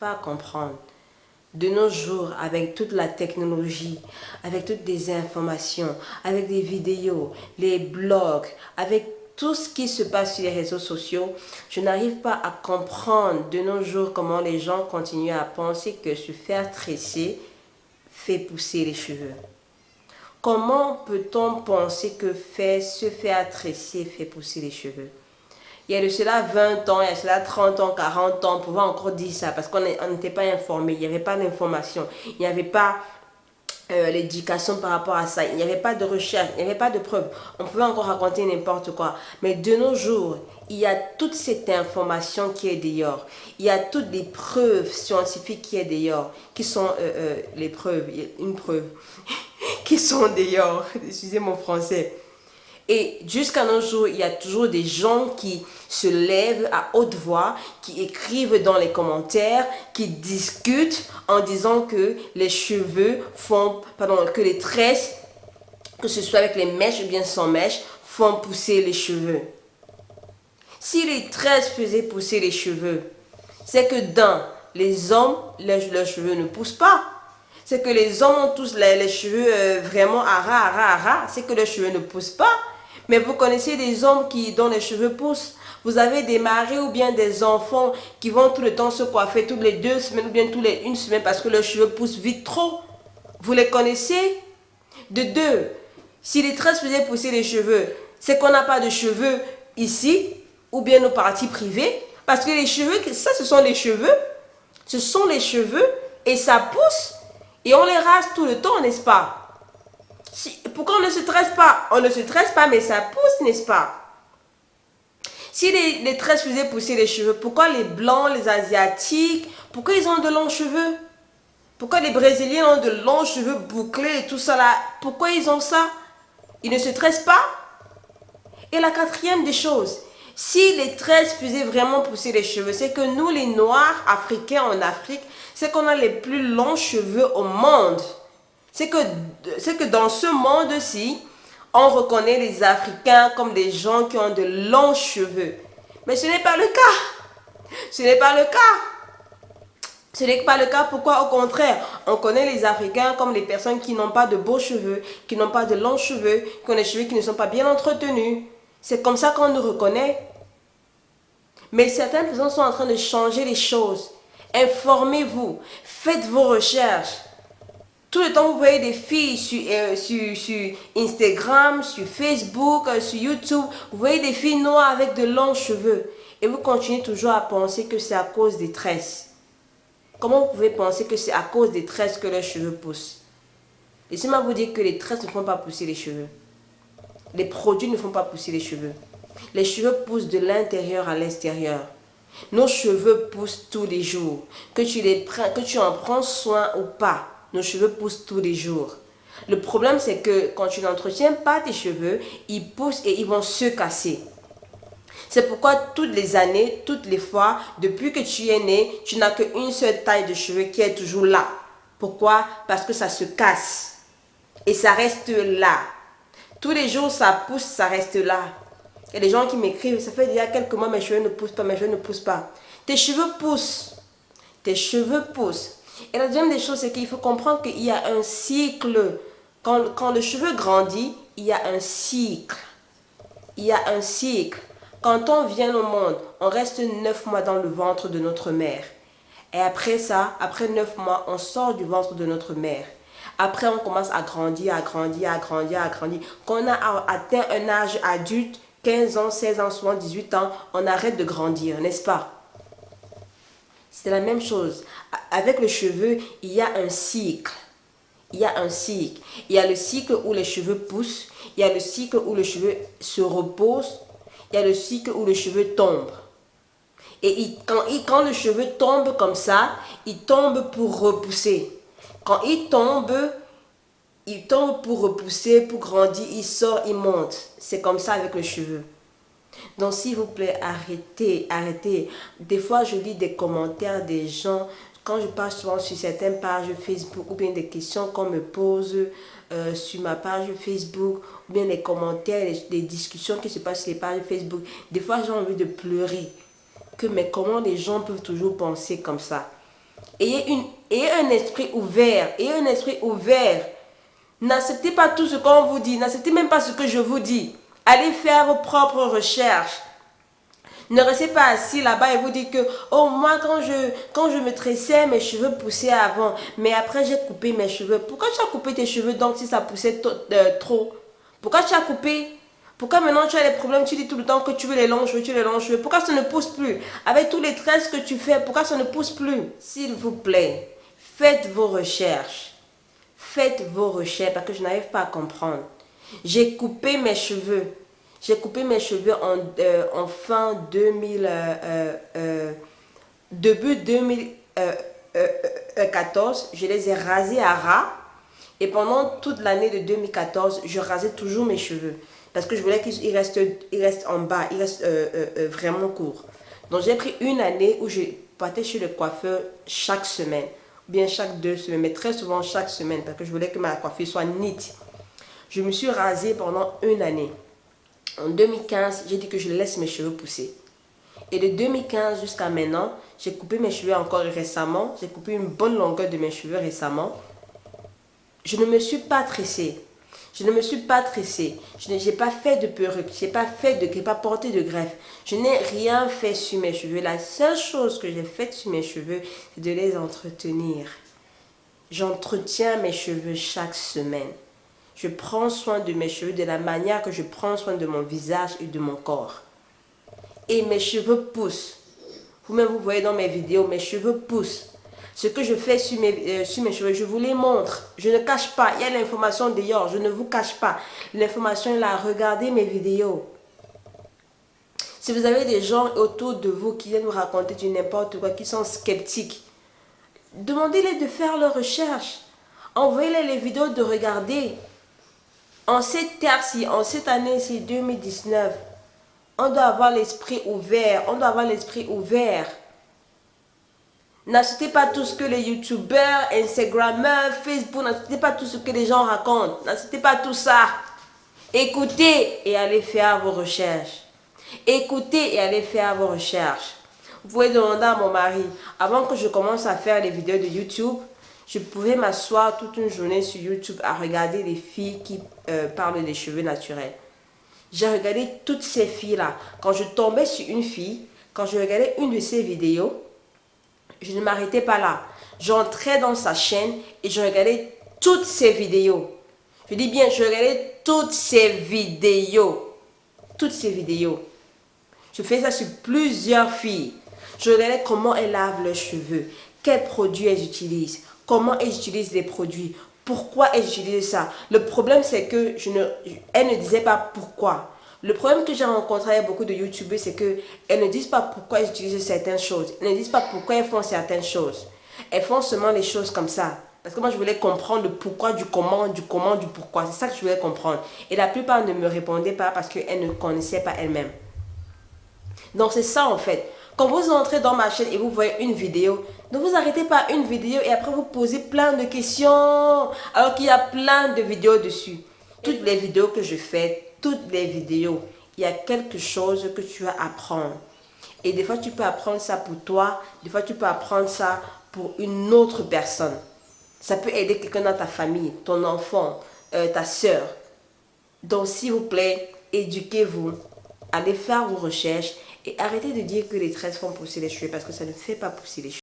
pas à comprendre. De nos jours, avec toute la technologie, avec toutes les informations, avec les vidéos, les blogs, avec tout ce qui se passe sur les réseaux sociaux, je n'arrive pas à comprendre de nos jours comment les gens continuent à penser que se faire tresser fait pousser les cheveux. Comment peut-on penser que se faire tresser fait pousser les cheveux? Il y a de cela 20 ans, il y a de cela 30 ans, 40 ans, on pouvait encore dire ça parce qu'on n'était pas informé, il n'y avait pas d'information, il n'y avait pas l'éducation par rapport à ça, il n'y avait pas de recherche, il n'y avait pas de preuves. On pouvait encore raconter n'importe quoi. Mais de nos jours, il y a toute cette information qui est dehors. Il y a toutes les preuves scientifiques qui est dehors, qui sont les preuves, une preuve, qui sont dehors. Excusez mon français. Et jusqu'à nos jours, il y a toujours des gens qui se lèvent à haute voix, qui écrivent dans les commentaires, qui discutent en disant que les cheveux font, pardon, que les tresses, que ce soit avec les mèches ou bien sans mèches, font pousser les cheveux. Si les tresses faisaient pousser les cheveux, c'est que les hommes, leurs cheveux ne poussent pas. C'est que les hommes ont tous les cheveux vraiment ara, c'est que leurs cheveux ne poussent pas. Mais vous connaissez des hommes dont les cheveux poussent. Vous avez des maris ou bien des enfants qui vont tout le temps se coiffer toutes les 2 semaines ou bien toutes les 1 semaine parce que leurs cheveux poussent vite trop. Vous les connaissez? De deux, si les tresses faisaient pousser les cheveux, c'est qu'on n'a pas de cheveux ici ou bien nos parties privées. Parce que les cheveux, ça ce sont les cheveux. Ce sont les cheveux et ça pousse. Et on les rase tout le temps, n'est-ce pas? Pourquoi on ne se tresse pas? On ne se tresse pas, mais ça pousse, n'est-ce pas? Si les tresses faisaient pousser les cheveux, pourquoi les blancs, les asiatiques, pourquoi ils ont de longs cheveux? Pourquoi les brésiliens ont de longs cheveux bouclés et tout ça là? Pourquoi ils ont ça? Ils ne se tressent pas? Et la quatrième des choses, si les tresses faisaient vraiment pousser les cheveux, c'est que nous les noirs africains en Afrique, c'est qu'on a les plus longs cheveux au monde. C'est que dans ce monde-ci, on reconnaît les Africains comme des gens qui ont de longs cheveux. Mais ce n'est pas le cas. Ce n'est pas le cas. Ce n'est pas le cas. Pourquoi? Au contraire, on connaît les Africains comme des personnes qui n'ont pas de beaux cheveux, qui n'ont pas de longs cheveux, qui ont des cheveux qui ne sont pas bien entretenus. C'est comme ça qu'on nous reconnaît. Mais certaines personnes sont en train de changer les choses. Informez-vous. Faites vos recherches. Tout le temps, vous voyez des filles sur Instagram, sur Facebook, sur YouTube. Vous voyez des filles noires avec de longs cheveux. Et vous continuez toujours à penser que c'est à cause des tresses. Comment vous pouvez penser que c'est à cause des tresses que leurs cheveux poussent? Laissez-moi vous dire que les tresses ne font pas pousser les cheveux. Les produits ne font pas pousser les cheveux. Les cheveux poussent de l'intérieur à l'extérieur. Nos cheveux poussent tous les jours. Que tu en prends soin ou pas. Nos cheveux poussent tous les jours. Le problème, c'est que quand tu n'entretiens pas tes cheveux, ils poussent et ils vont se casser. C'est pourquoi toutes les années, toutes les fois, depuis que tu es né, tu n'as qu'une seule taille de cheveux qui est toujours là. Pourquoi? Parce que ça se casse. Et ça reste là. Tous les jours, ça pousse, ça reste là. Il y a des gens qui m'écrivent, ça fait déjà quelques mois, mes cheveux ne poussent pas, mes cheveux ne poussent pas. Tes cheveux poussent. Tes cheveux poussent. Et la deuxième des choses, c'est qu'il faut comprendre qu'il y a un cycle. Quand le cheveu grandit, il y a un cycle. Il y a un cycle. Quand on vient au monde, on reste 9 mois dans le ventre de notre mère. Et après ça, après 9 mois, on sort du ventre de notre mère. Après, on commence à grandir, à grandir, à grandir, à grandir. Quand on a atteint un âge adulte, 15 ans, 16 ans, souvent 18 ans, on arrête de grandir, n'est-ce pas? C'est la même chose. Avec le cheveu, il y a un cycle. Il y a un cycle. Il y a le cycle où les cheveux poussent. Il y a le cycle où les cheveux se reposent. Il y a le cycle où les cheveux tombent. Et quand le cheveu tombe comme ça, il tombe pour repousser. Quand il tombe pour repousser, pour grandir, il sort, il monte. C'est comme ça avec le cheveu. Donc s'il vous plaît, arrêtez. Des fois, je lis des commentaires des gens, quand je passe souvent sur certaines pages Facebook, ou bien des questions qu'on me pose sur ma page Facebook, ou bien les commentaires, les discussions qui se passent sur les pages Facebook. Des fois, j'ai envie de pleurer. Mais comment les gens peuvent toujours penser comme ça? Ayez un esprit ouvert. Ayez un esprit ouvert. N'acceptez pas tout ce qu'on vous dit. N'acceptez même pas ce que je vous dis. Allez faire vos propres recherches. Ne restez pas assis là-bas et vous dites que, oh, moi, quand je me tressais, mes cheveux poussaient avant. Mais après, j'ai coupé mes cheveux. Pourquoi tu as coupé tes cheveux donc si ça poussait trop? Pourquoi tu as coupé? Pourquoi maintenant tu as des problèmes? Tu dis tout le temps que tu veux les longs cheveux, tu veux les longs cheveux. Pourquoi ça ne pousse plus? Avec tous les tresses que tu fais, pourquoi ça ne pousse plus? S'il vous plaît, faites vos recherches. Faites vos recherches parce que je n'arrive pas à comprendre. J'ai coupé mes cheveux. J'ai coupé mes cheveux en fin 2000, début 2014. Je les ai rasés à ras. Et pendant toute l'année de 2014, je rasais toujours mes cheveux. Parce que je voulais qu'ils restent en bas, ils restent vraiment courts. Donc j'ai pris une année où je partais chez le coiffeur chaque semaine. Ou bien chaque 2 semaines, mais très souvent chaque semaine. Parce que je voulais que ma coiffure soit nette. Je me suis rasée pendant une année. En 2015, j'ai dit que je laisse mes cheveux pousser. Et de 2015 jusqu'à maintenant, j'ai coupé mes cheveux encore récemment. J'ai coupé une bonne longueur de mes cheveux récemment. Je ne me suis pas tressée. Je ne me suis pas tressée. Je n'ai pas fait de perruque. Je n'ai pas porté de greffe. Je n'ai rien fait sur mes cheveux. La seule chose que j'ai faite sur mes cheveux, c'est de les entretenir. J'entretiens mes cheveux chaque semaine. Je prends soin de mes cheveux de la manière que je prends soin de mon visage et de mon corps. Et mes cheveux poussent. Vous-même, vous voyez dans mes vidéos, mes cheveux poussent. Ce que je fais sur mes cheveux, je vous les montre. Je ne cache pas. Il y a l'information dehors. Je ne vous cache pas. L'information est là. Regardez mes vidéos. Si vous avez des gens autour de vous qui viennent vous raconter du n'importe quoi, qui sont sceptiques, demandez-les de faire leurs recherches. Envoyez-les les vidéos de regarder. En cette terre-ci, en cette année-ci, 2019, on doit avoir l'esprit ouvert. On doit avoir l'esprit ouvert. N'achetez pas tout ce que les youtubeurs, instagrammeurs, Facebook, n'achetez pas tout ce que les gens racontent. N'achetez pas tout ça. Écoutez et allez faire vos recherches. Écoutez et allez faire vos recherches. Vous pouvez demander à mon mari, avant que je commence à faire les vidéos de YouTube, je pouvais m'asseoir toute une journée sur YouTube à regarder les filles qui parlent des cheveux naturels. J'ai regardé toutes ces filles-là. Quand je tombais sur une fille, quand je regardais une de ses vidéos, je ne m'arrêtais pas là. J'entrais dans sa chaîne et je regardais toutes ses vidéos. Je dis bien, je regardais toutes ses vidéos. Toutes ses vidéos. Je fais ça sur plusieurs filles. Je regardais comment elles lavent leurs cheveux, quels produits elles utilisent, comment elles utilisent les produits, pourquoi elles utilisent ça. Le problème, c'est que elles ne disaient pas pourquoi. Le problème que j'ai rencontré avec beaucoup de youtubeurs, c'est qu'elles ne disent pas pourquoi elles utilisent certaines choses. Elles ne disent pas pourquoi elles font certaines choses. Elles font seulement les choses comme ça. Parce que moi, je voulais comprendre le pourquoi, du comment, du pourquoi. C'est ça que je voulais comprendre. Et la plupart ne me répondaient pas parce qu'elles ne connaissaient pas elles-mêmes. Donc, c'est ça en fait. Quand vous entrez dans ma chaîne et vous voyez une vidéo, ne vous arrêtez pas à une vidéo et après vous posez plein de questions. Alors qu'il y a plein de vidéos dessus. Toutes les vidéos que je fais, toutes les vidéos, il y a quelque chose que tu vas apprendre. Et des fois, tu peux apprendre ça pour toi. Des fois, tu peux apprendre ça pour une autre personne. Ça peut aider quelqu'un dans ta famille, ton enfant, ta soeur. Donc, s'il vous plaît, éduquez-vous. Allez faire vos recherches et arrêtez de dire que les tresses font pousser les cheveux parce que ça ne fait pas pousser les cheveux.